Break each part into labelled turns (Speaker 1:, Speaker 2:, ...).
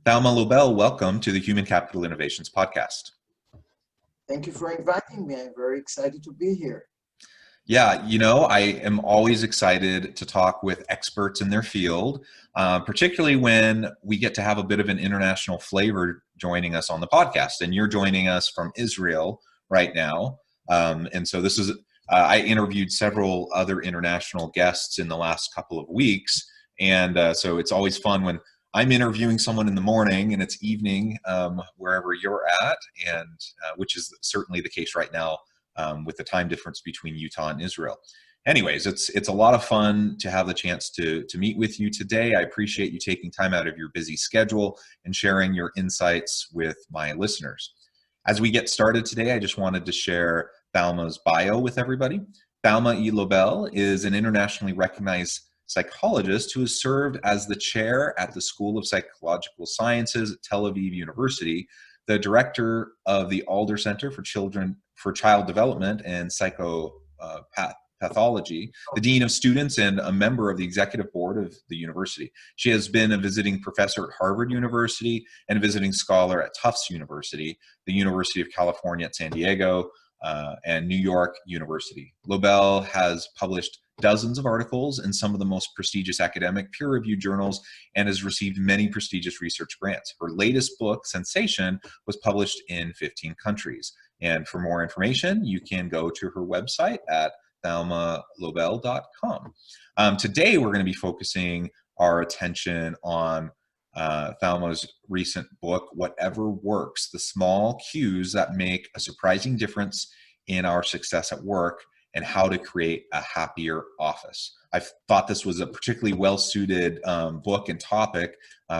Speaker 1: Thalma Lobel, welcome to the Human Capital Innovations Podcast.
Speaker 2: Thank you for inviting me. I'm very excited to be here.
Speaker 1: Yeah, I am always excited to talk with experts in their field, particularly when we get to have a bit of an international flavor joining us on the podcast. And you're joining us from Israel right now. And so this is, I interviewed several other international guests in the last couple of weeks. And so it's always fun when I'm interviewing someone in the morning and it's evening wherever you're at, and which is certainly the case right now with the time difference between Utah and Israel. Anyways, it's a lot of fun to have the chance to meet with you today. I appreciate you taking time out of your busy schedule and sharing your insights with my listeners. As we get started today, I just wanted to share Thalma's bio with everybody. Thalma E. Lobel is an internationally recognized psychologist who has served as the chair at the School of Psychological Sciences at Tel Aviv University, the director of the Alder Center for Child Development and Psychopathology, the dean of students, and a member of the executive board of the university. She has been a visiting professor at Harvard University and a visiting scholar at Tufts University, the University of California at San Diego, and New York University. Lobel has published dozens of articles in some of the most prestigious academic peer-reviewed journals and has received many prestigious research grants. Her latest book, Sensation, was published in 15 countries. And for more information, you can go to her website at thalmalobel.com. Today, we're going to be focusing our attention on Thalma's recent book, Whatever Works, the Small Cues That Make a Surprising Difference in Our Success at Work, and How to Create a Happier Office. I thought this was a particularly well-suited book and topic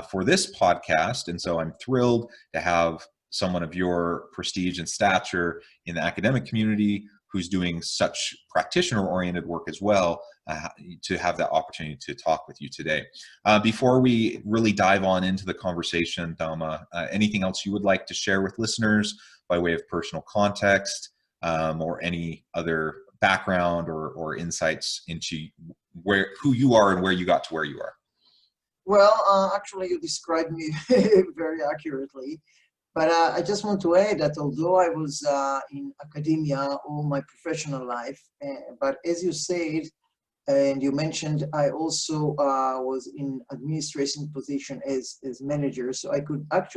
Speaker 1: for this podcast, and so I'm thrilled to have someone of your prestige and stature in the academic community who's doing such practitioner-oriented work as well, to have that opportunity to talk with you today. Before we really dive on into the conversation, Thalma, anything else you would like to share with listeners by way of personal context, or any other background or insights into who you are and where you got to where you are?
Speaker 2: Well, actually, you described me very accurately. But I just want to add that although I was in academia all my professional life, but as you said, and you mentioned, I also was in administration position as manager. So I could have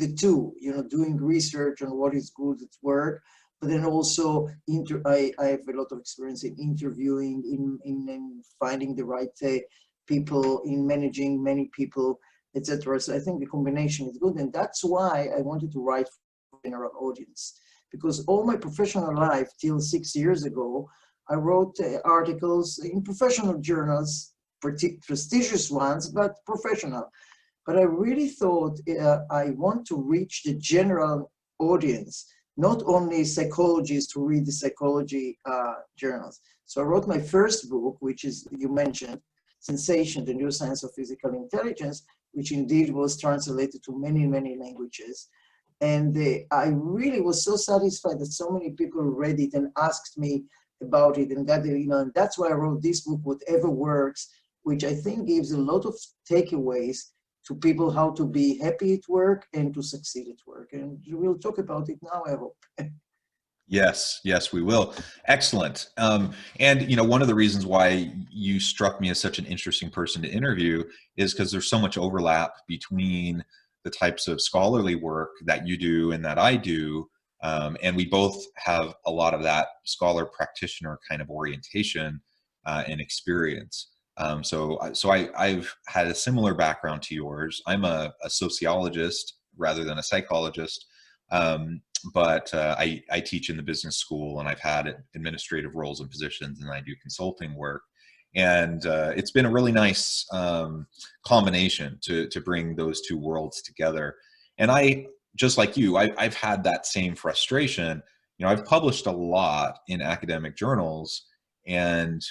Speaker 2: the two, doing research on what is good at work, but then also I have a lot of experience in interviewing, in finding the right people, in managing many people, etc. So I think the combination is good, and that's why I wanted to write for a general audience, because all my professional life till 6 years ago, I wrote articles in professional journals, prestigious ones, but professional. But I really thought I want to reach the general audience, not only psychologists who read the psychology journals. So I wrote my first book, which is, you mentioned, Sensation, the New Science of Physical Intelligence, which indeed was translated to many, many languages. And I really was so satisfied that so many people read it and asked me about it. And and that's why I wrote this book, Whatever Works, which I think gives a lot of takeaways to people, how to be happy at work and to succeed at work. And we'll talk about it now, I hope.
Speaker 1: Yes, we will. Excellent. And one of the reasons why you struck me as such an interesting person to interview is because there's so much overlap between the types of scholarly work that you do and that I do. And we both have a lot of that scholar practitioner kind of orientation and experience. So I've had a similar background to yours. I'm a sociologist rather than a psychologist. But I teach in the business school, and I've had administrative roles and positions, and I do consulting work. And it's been a really nice combination to bring those two worlds together. And I, just like you, I've had that same frustration. I've published a lot in academic journals, and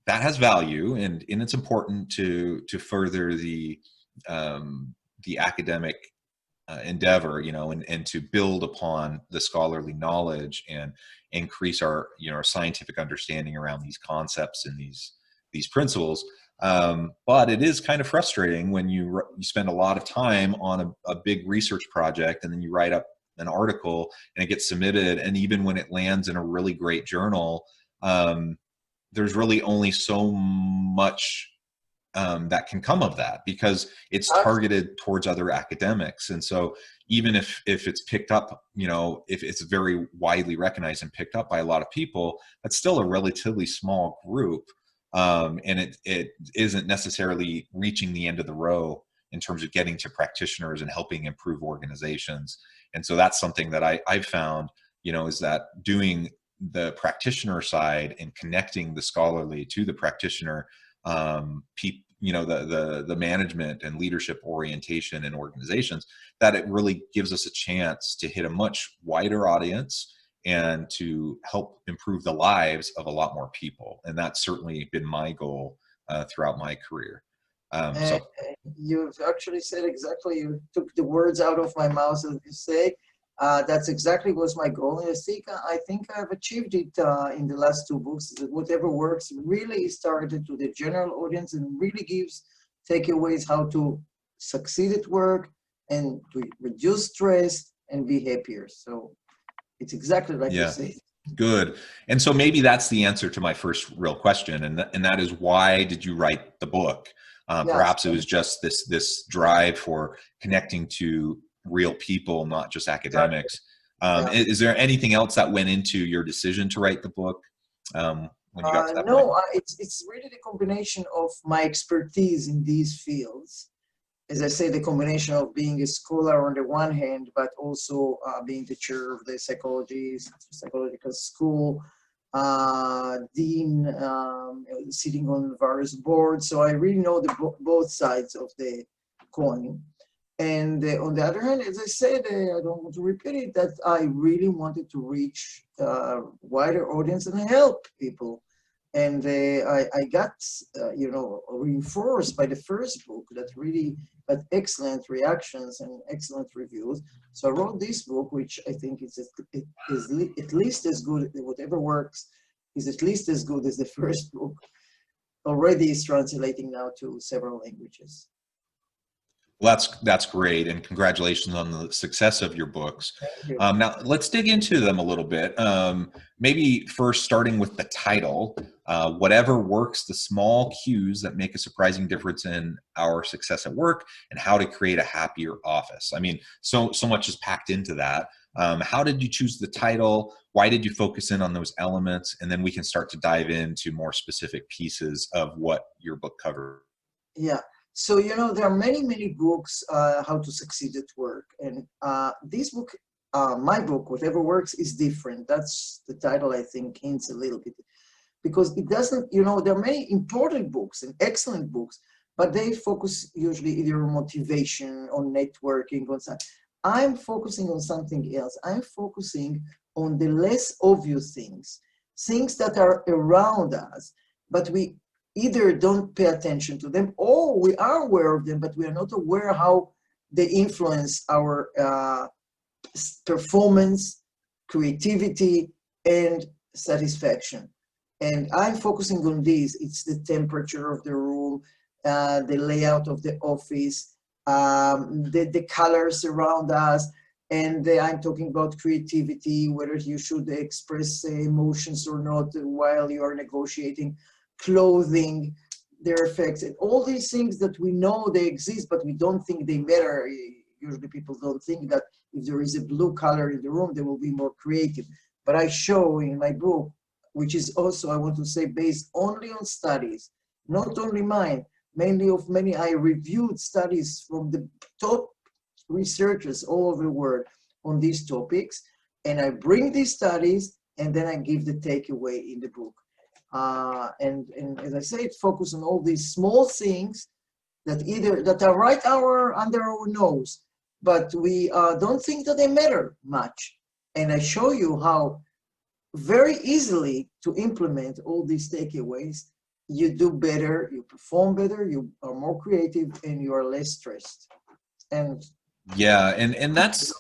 Speaker 1: that has value, and it's important to further the academic endeavor, and to build upon the scholarly knowledge and increase our, our scientific understanding around these concepts and these principles. But it is kind of frustrating when you spend a lot of time on a big research project, and then you write up an article and it gets submitted. And even when it lands in a really great journal, there's really only so much that can come of that, because it's targeted towards other academics. And so even if it's picked up, if it's very widely recognized and picked up by a lot of people, that's still a relatively small group. And it isn't necessarily reaching the end of the row in terms of getting to practitioners and helping improve organizations. And so that's something that I've found, is that doing the practitioner side and connecting the scholarly to the practitioner, the management and leadership orientation in organizations, that it really gives us a chance to hit a much wider audience and to help improve the lives of a lot more people. And that's certainly been my goal throughout my career. So
Speaker 2: you've actually said exactly, you took the words out of my mouth, as you say. That's exactly was my goal. And I think I've achieved it in the last two books. Whatever Works really is targeted to the general audience and really gives takeaways how to succeed at work and to reduce stress and be happier. So it's exactly like you say.
Speaker 1: Good. And so maybe that's the answer to my first real question. And that is, why did you write the book? Perhaps it was just this drive for connecting to real people, not just academics. Is there anything else that went into your decision to write the book when you got to that point?
Speaker 2: No, it's really the combination of my expertise in these fields. As I say, the combination of being a scholar on the one hand, but also being the chair of the psychological school, dean, sitting on various boards. So I really know both sides of the coin. And on the other hand, as I said, I don't want to repeat it, that I really wanted to reach a wider audience and help people. And I got, reinforced by the first book that really had excellent reactions and excellent reviews. So I wrote this book, which I think is at least as good, Whatever Works is at least as good as the first book. Already is translating now to several languages.
Speaker 1: Well, that's great, and congratulations on the success of your books. Now, let's dig into them a little bit. Maybe first starting with the title, Whatever Works, the Small Cues That Make a Surprising Difference in Our Success at Work, and How to Create a Happier Office. I mean, so much is packed into that. How did you choose the title? Why did you focus in on those elements? And then we can start to dive into more specific pieces of what your book covered.
Speaker 2: Yeah. So, there are many, many books, how to succeed at work. And this book, my book, Whatever Works, is different. That's the title, I think, hints a little bit. Because it doesn't, there are many important books and excellent books, but they focus usually either on motivation, on networking, on something. I'm focusing on something else. I'm focusing on the less obvious things that are around us, but we either don't pay attention to them, or we are aware of them, but we are not aware how they influence our performance, creativity, and satisfaction. And I'm focusing on these. It's the temperature of the room, the layout of the office, the colors around us, and I'm talking about creativity, whether you should express emotions or not while you are negotiating, clothing, their effects, and all these things that we know they exist, but we don't think they matter. Usually people don't think that if there is a blue color in the room, they will be more creative. But I show in my book, which is also, I want to say, based only on studies, not only mine, mainly of many, I reviewed studies from the top researchers all over the world on these topics, and I bring these studies, and then I give the takeaway in the book. And as I say, it focuses on all these small things that are right under our nose, but we don't think that they matter much. And I show you how very easily to implement all these takeaways, you do better, you perform better, you are more creative, and you are less stressed. And
Speaker 1: yeah, and that's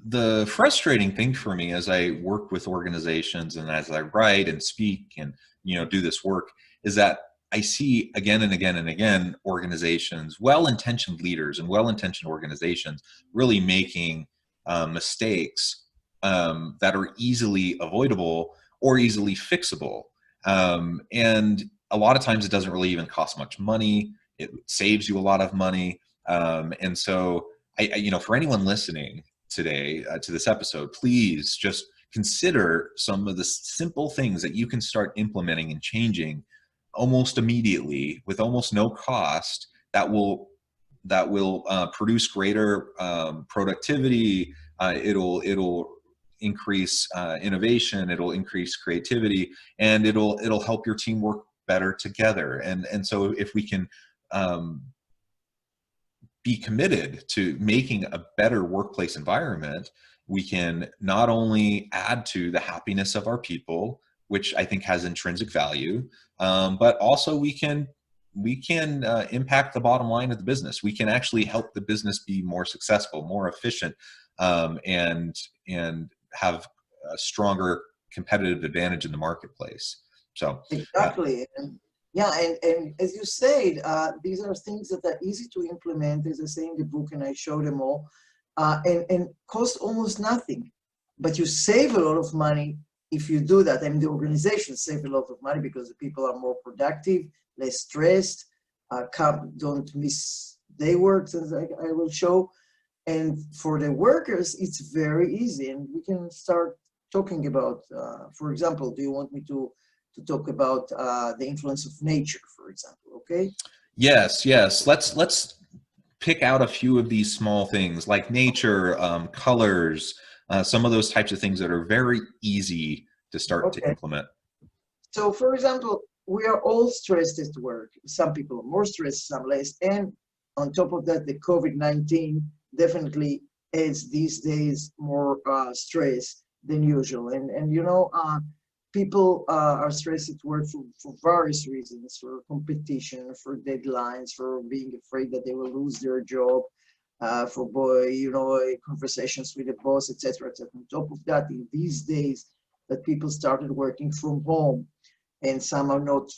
Speaker 1: the frustrating thing for me as I work with organizations and as I write and speak and do this work, is that I see again and again and again organizations, well-intentioned leaders and well-intentioned organizations really making mistakes that are easily avoidable or easily fixable. And a lot of times it doesn't really even cost much money. It saves you a lot of money. And so, for anyone listening today to this episode, please just consider some of the simple things that you can start implementing and changing almost immediately with almost no cost that will produce greater productivity. It'll increase innovation. It'll increase creativity, and it'll help your team work better together. And so if we can be committed to making a better workplace environment, we can not only add to the happiness of our people, which I think has intrinsic value, but also we can impact the bottom line of the business. We can actually help the business be more successful, more efficient, and have a stronger competitive advantage in the marketplace. So
Speaker 2: exactly. And as you said, these are things that are easy to implement, as I say in the book, and I show them all, and cost almost nothing. But you save a lot of money if you do that. I mean, the organization save a lot of money because the people are more productive, less stressed, don't miss day works, as I will show. And for the workers, it's very easy. And we can start talking about, for example, do you want me to talk about the influence of nature, for example, okay?
Speaker 1: Yes. Let's pick out a few of these small things like nature, colors, some of those types of things that are very easy to start to implement.
Speaker 2: So, for example, we are all stressed at work. Some people are more stressed, some less. And on top of that, the COVID-19 definitely adds these days more stress than usual. And people are stressed at work for various reasons, for competition, for deadlines, for being afraid that they will lose their job, for conversations with the boss, etc., etc. On top of that, in these days that people started working from home, and some are not,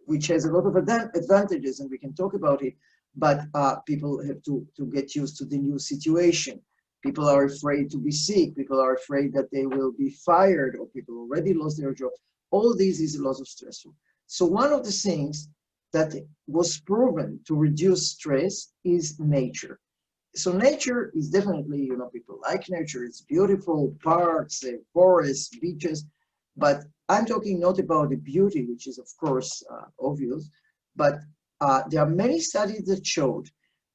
Speaker 2: which has a lot of advantages, and we can talk about it, but people have to get used to the new situation. People are afraid to be sick. People are afraid that they will be fired, or people already lost their job. All this is a lot of stress. So one of the things that was proven to reduce stress is nature. So nature is definitely, people like nature. It's beautiful, parks, forests, beaches. But I'm talking not about the beauty, which is, of course, obvious, but there are many studies that showed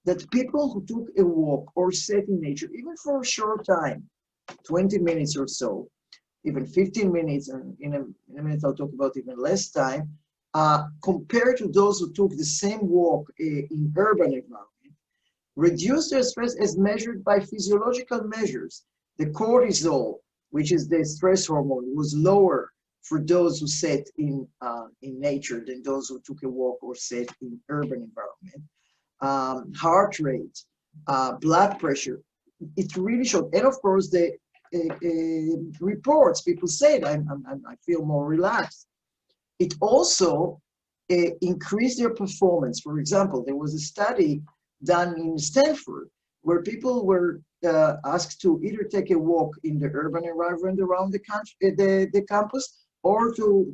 Speaker 2: that people who took a walk or sat in nature, even for a short time, 20 minutes or so, even 15 minutes, and in a minute I'll talk about even less time, compared to those who took the same walk in urban environment, reduced their stress as measured by physiological measures. The cortisol, which is the stress hormone, was lower for those who sat in nature than those who took a walk or sat in urban environment. Heart rate, blood pressure, it really showed. And of course, the reports, people said, I feel more relaxed. It also increased their performance. For example, there was a study done in Stanford where people were asked to either take a walk in the urban environment around the campus, or to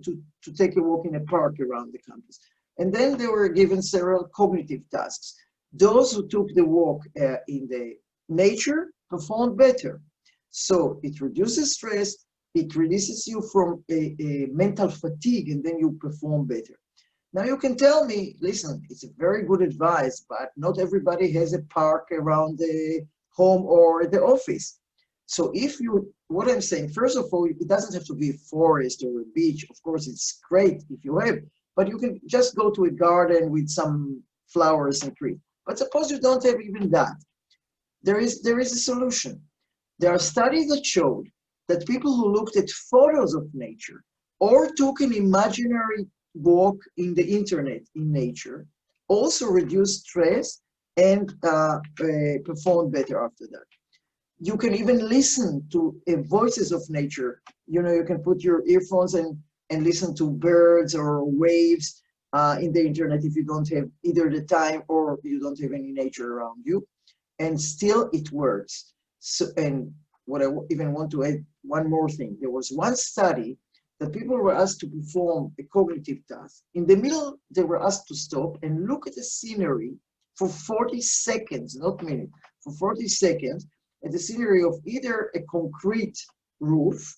Speaker 2: take a walk in a park around the campus. And then they were given several cognitive tasks. Those who took the walk in the nature performed better. So it reduces stress, it releases you from a mental fatigue, and then you perform better. Now you can tell me, listen, it's a very good advice, but not everybody has a park around the home or the office. So what I'm saying, first of all, it doesn't have to be a forest or a beach. Of course, it's great if you have, but you can just go to a garden with some flowers and trees. But suppose you don't have even that. There is a solution. There are studies that showed that people who looked at photos of nature or took an imaginary walk in the internet in nature also reduced stress and performed better after that. You can even listen to voices of nature. You can put your earphones and listen to birds or waves. in the internet if you don't have either the time or you don't have any nature around you, and still it works. So, and what I even want to add one more thing, there was one study that people were asked to perform a cognitive task. In the middle, they were asked to stop and look at the scenery for 40 seconds, not minutes, for 40 seconds, at the scenery of either a concrete roof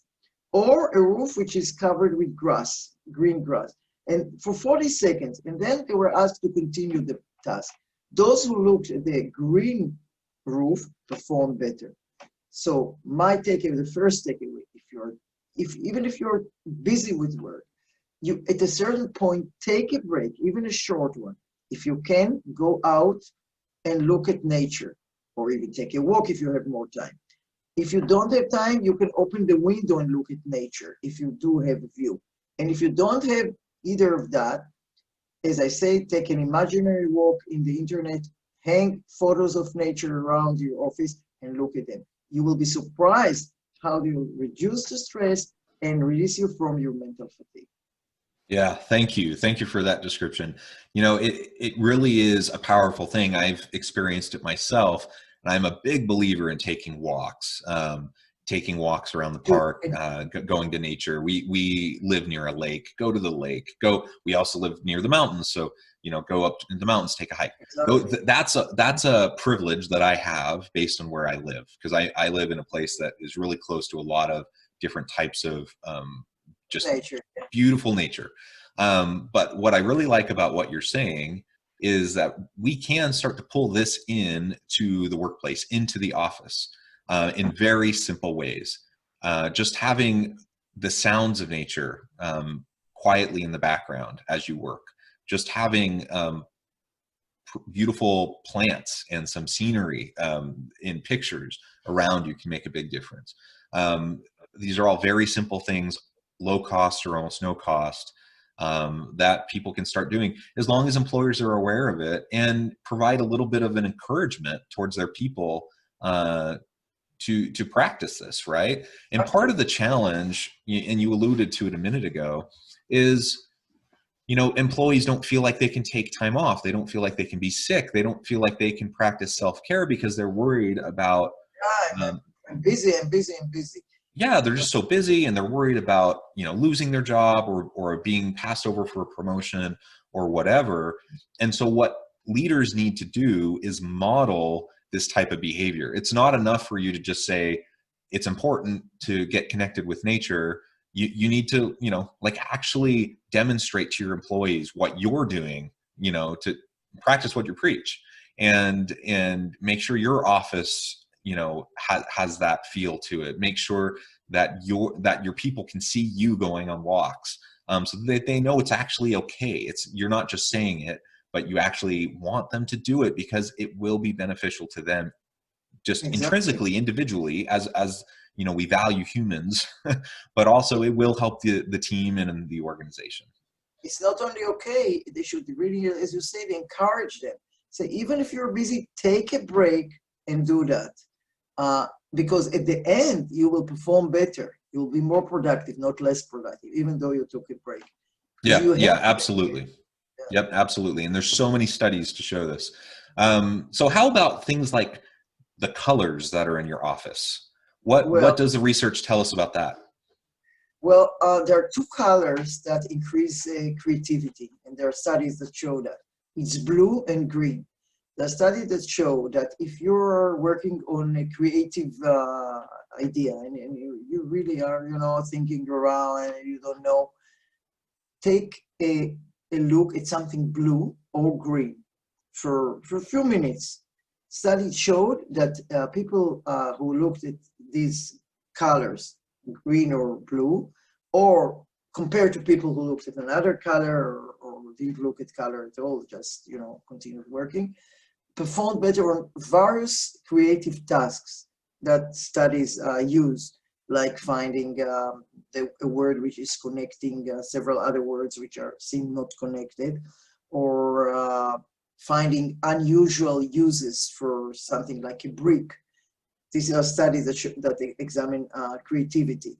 Speaker 2: or a roof which is covered with grass, green grass, and for 40 seconds. And then they were asked to continue the task. Those who looked at the green roof performed better. So my takeaway, the first takeaway, even if you're busy with work, you at a certain point take a break, even a short one. If you can, go out and look at nature, or even take a walk if you have more time. If you don't have time, you can open the window and look at nature if you do have a view. And if you don't have either of that, as I say, take an imaginary walk in the internet, hang photos of nature around your office and look at them. You will be surprised how you reduce the stress and release you from your mental fatigue.
Speaker 1: Yeah, thank you. Thank you for that description. You know, it really is a powerful thing. I've experienced it myself, and I'm a big believer in taking walks around the park, going to nature. We live near a lake, go to the lake, we also live near the mountains. So, you know, go up in the mountains, take a hike.
Speaker 2: Exactly.
Speaker 1: That's a privilege that I have based on where I live, because I live in a place that is really close to a lot of different types of just
Speaker 2: Nature.
Speaker 1: beautiful nature. But what I really like about what you're saying is that we can start to pull this in to the workplace, into the office, in very simple ways. Just having the sounds of nature quietly in the background as you work, just having beautiful plants and some scenery in pictures around you can make a big difference. These are all very simple things, low cost or almost no cost, that people can start doing as long as employers are aware of it and provide a little bit of an encouragement towards their people to practice this, right? And part of the challenge, and you alluded to it a minute ago, is, you know, employees don't feel like they can take time off. They don't feel like they can be sick. They don't feel like they can practice self-care because they're worried about
Speaker 2: I'm busy and busy and busy.
Speaker 1: yeah, they're just so busy, and they're worried about, you know, losing their job or being passed over for a promotion or whatever. And so what leaders need to do is model this type of behavior. It's not enough for you to just say it's important to get connected with nature. You need to, you know, like actually demonstrate to your employees what you're doing, you know, to practice what you preach, and make sure your office, you know, has that feel to it. Make sure that your people can see you going on walks, so that they know it's actually okay. You're not just saying it, but you actually want them to do it because it will be beneficial to them, just intrinsically, individually, as you know, we value humans, but also it will help the team and the organization.
Speaker 2: It's not only okay, they should really, as you said, encourage them. Say, even if you're busy, take a break and do that. Because at the end, you will perform better. You'll be more productive, not less productive, even though you took a break.
Speaker 1: Yeah, absolutely. Yep, absolutely. And there's so many studies to show this. So how about things like the colors that are in your office? What does the research tell us about that?
Speaker 2: Well, there are two colors that increase creativity, and there are studies that show that. It's blue and green. The study that show that if you're working on a creative idea and you really are, you know, thinking around and you don't know, take a look at something blue or green for a few minutes. Study showed that people who looked at these colors, green or blue, or compared to people who looked at another color or didn't look at color at all, just, you know, continued working, performed better on various creative tasks that studies use, like finding a word which is connecting several other words which seem not connected, or finding unusual uses for something like a brick. These are studies that examine creativity.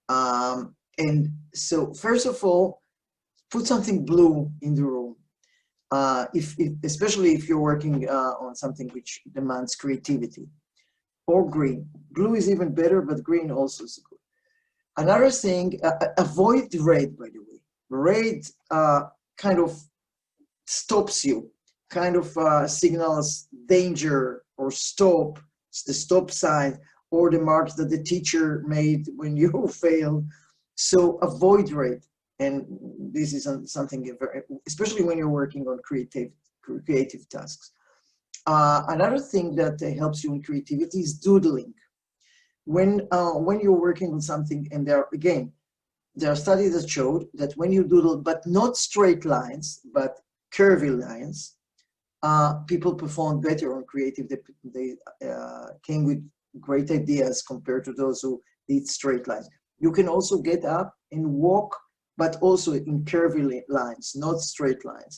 Speaker 2: And so, first of all, put something blue in the room. Especially if you're working on something which demands creativity, or green. Blue is even better, but green also is good. Another thing, avoid red, by the way. Red kind of stops you, kind of signals danger or stop. It's the stop sign or the marks that the teacher made when you failed. So avoid red. And this is something very, especially when you're working on creative tasks. Another thing that helps you in creativity is doodling. When you're working on something, and there are studies that showed that when you doodle, but not straight lines, but curvy lines, people perform better on creative. They came with great ideas compared to those who did straight lines. You can also get up and walk, but also in curvy lines, not straight lines.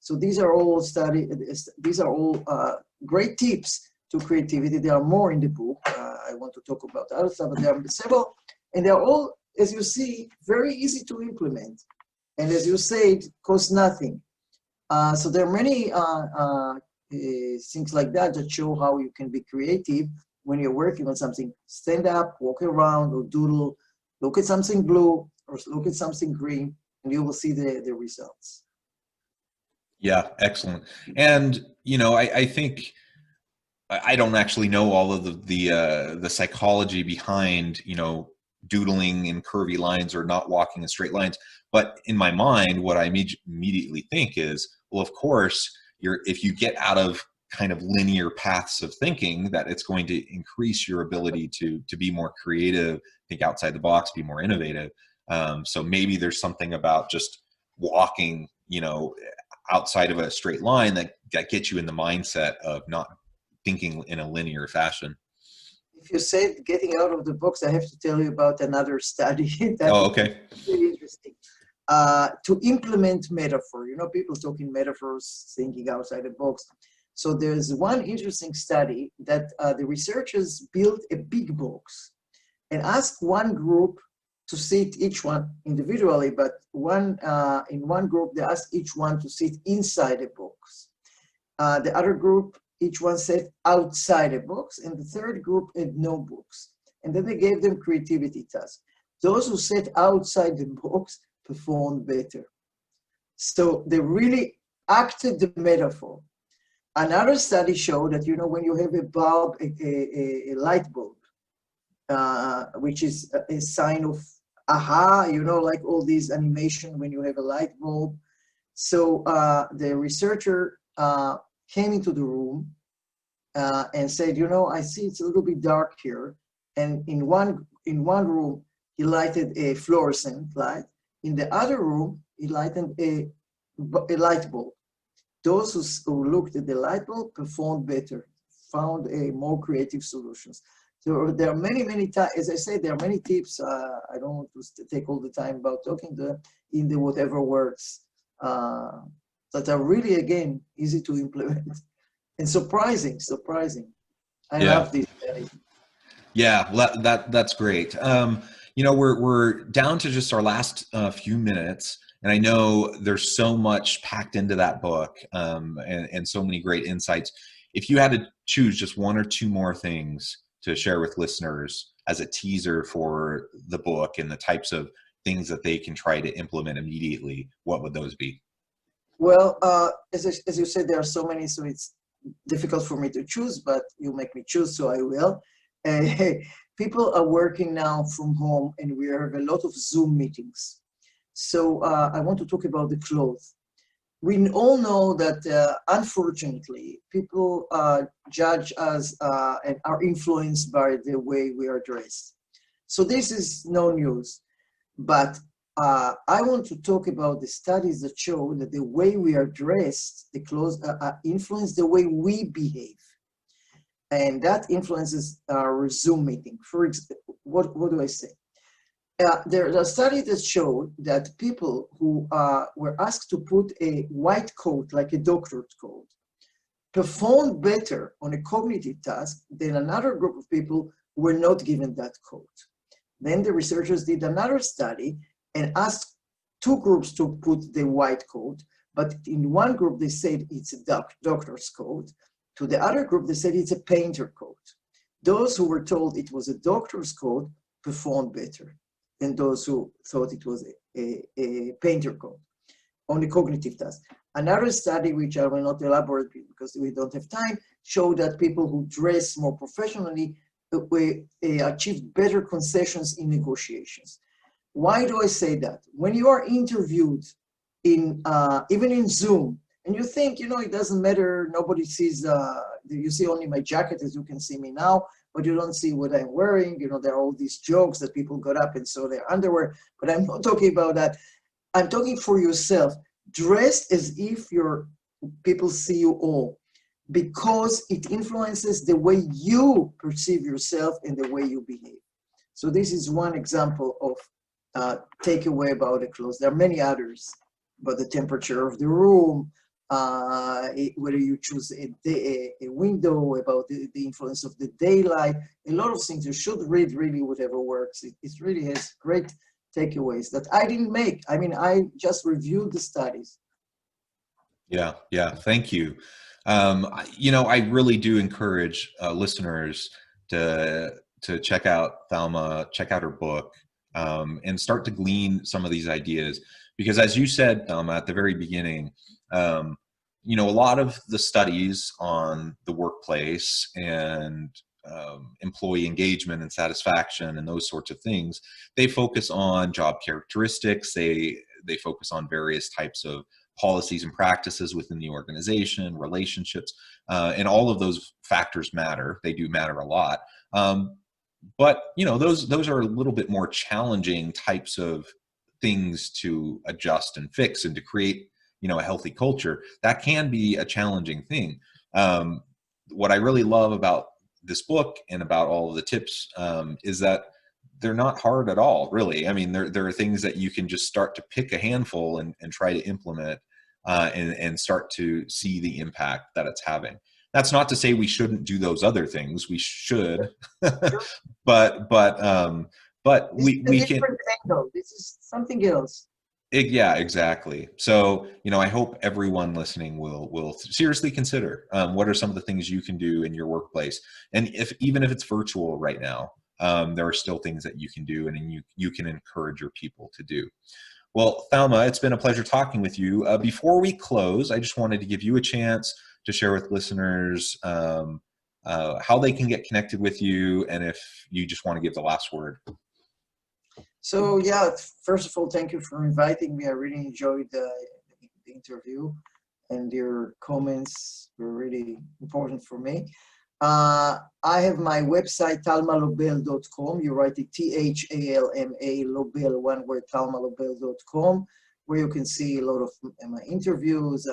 Speaker 2: So these are all great tips to creativity. There are more in the book. I want to talk about other stuff, but there are several, and they're all, as you see, very easy to implement. And as you say, it costs nothing. So there are many things like that that show how you can be creative when you're working on something. Stand up, walk around, or doodle, look at something blue, or look at something green, and you will see the results.
Speaker 1: Yeah, excellent. And I think I don't actually know all of the psychology behind doodling in curvy lines or not walking in straight lines. But in my mind, what I immediately think is, well, of course, if you get out of kind of linear paths of thinking, that it's going to increase your ability to be more creative, think outside the box, be more innovative. So maybe there's something about just walking, outside of a straight line that gets you in the mindset of not thinking in a linear fashion.
Speaker 2: If you say getting out of the box, I have to tell you about another study that
Speaker 1: Okay.
Speaker 2: is really interesting. To implement metaphor, people talking metaphors, thinking outside the box. So there's one interesting study that the researchers built a big box and asked one group to sit, each one individually, but in one group, they asked each one to sit inside a box. The other group, each one sat outside a box, and the third group had no books. And then they gave them creativity tasks. Those who sat outside the box performed better. So they really acted the metaphor. Another study showed that, when you have a bulb, a light bulb, which is a sign of aha, like all these animation when you have a light bulb. So the researcher came into the room and said, I see it's a little bit dark here. And in one room, he lighted a fluorescent light. In the other room, he lighted a light bulb. Those who looked at the light bulb performed better, found more creative solutions. So there are many times, as I say, there are many tips. I don't want to take all the time about talking in the whatever works that are really, again, easy to implement and surprising. I love this study.
Speaker 1: Yeah, well, that's great. We're down to just our last few minutes, and I know there's so much packed into that book, and so many great insights. If you had to choose just one or two more things to share with listeners as a teaser for the book and the types of things that they can try to implement immediately, what would those be?
Speaker 2: Well, as you said, there are so many, so it's difficult for me to choose, but you make me choose, so I will. People are working now from home, and we have a lot of Zoom meetings. So I want to talk about the clothes. We all know that, unfortunately, people judge us and are influenced by the way we are dressed. So this is no news. But I want to talk about the studies that show that the way we are dressed, the clothes influence the way we behave. And that influences our Zoom meeting. For example, what do I say? There are studies that showed that people who were asked to put a white coat, like a doctorate coat, performed better on a cognitive task than another group of people who were not given that coat. Then the researchers did another study and asked two groups to put the white coat, but in one group they said it's a doctor's coat. To the other group, they said it's a painter coat. Those who were told it was a doctor's coat performed better than those who thought it was a painter coat on the cognitive task. Another study, which I will not elaborate because we don't have time, showed that people who dress more professionally achieved better concessions in negotiations. Why do I say that? When you are interviewed in even in Zoom, and you think, you know, it doesn't matter, nobody sees, you see only my jacket as you can see me now, but you don't see what I'm wearing. You know, there are all these jokes that people got up and saw their underwear, but I'm not talking about that. I'm talking for yourself. Dress as if people see you all, because it influences the way you perceive yourself and the way you behave. So this is one example of takeaway about the clothes. There are many others, about the temperature of the room, whether you choose a window, about the influence of the daylight, a lot of things. You should read really whatever works. It really has great takeaways that I didn't make. I mean, I just reviewed the studies.
Speaker 1: Yeah, yeah, thank you. You know, I really do encourage listeners to check out Thalma, check out her book, and start to glean some of these ideas. Because as you said, Thalma, at the very beginning, you know, a lot of the studies on the workplace and employee engagement and satisfaction and those sorts of things, they focus on job characteristics. They focus on various types of policies and practices within the organization, relationships, and all of those factors matter. They do matter a lot. But you know, those are a little bit more challenging types of things to adjust and fix and to create, you know, a healthy culture. That can be a challenging thing. What I really love about this book and about all of the tips is that they're not hard at all, really. I mean, there are things that you can just start to pick a handful and try to implement and start to see the impact that it's having. That's not to say we shouldn't do those other things. We should,
Speaker 2: Sure.
Speaker 1: but
Speaker 2: This is
Speaker 1: we
Speaker 2: a
Speaker 1: can.
Speaker 2: different angle. This is something else.
Speaker 1: Yeah, exactly. So, you know, I hope everyone listening will seriously consider what are some of the things you can do in your workplace, and even if it's virtual right now, there are still things that you can do, and you can encourage your people to do. Well, Thalma, it's been a pleasure talking with you. Before we close, I just wanted to give you a chance to share with listeners how they can get connected with you, and if you just want to give the last word.
Speaker 2: So yeah, first of all, thank you for inviting me. I really enjoyed the interview, and your comments were really important for me. I have my website, thalmalobel.com. You write it Thalma, Lobel, one word, thalmalobel.com, where you can see a lot of my interviews,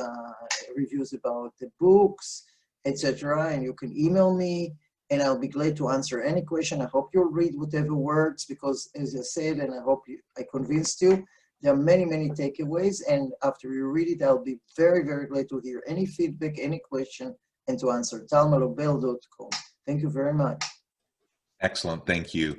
Speaker 2: reviews about the books, etc. And you can email me, and I'll be glad to answer any question. I hope you'll read whatever works, because as I said, and I hope I convinced you, there are many, many takeaways. And after you read it, I'll be very, very glad to hear any feedback, any question, and to answer. thalmalobel.com. Thank you very much.
Speaker 1: Excellent. Thank you.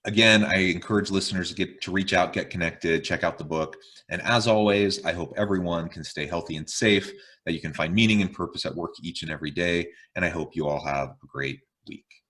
Speaker 1: Again, I encourage listeners to reach out, get connected, check out the book. And as always, I hope everyone can stay healthy and safe, that you can find meaning and purpose at work each and every day. And I hope you all have a great week.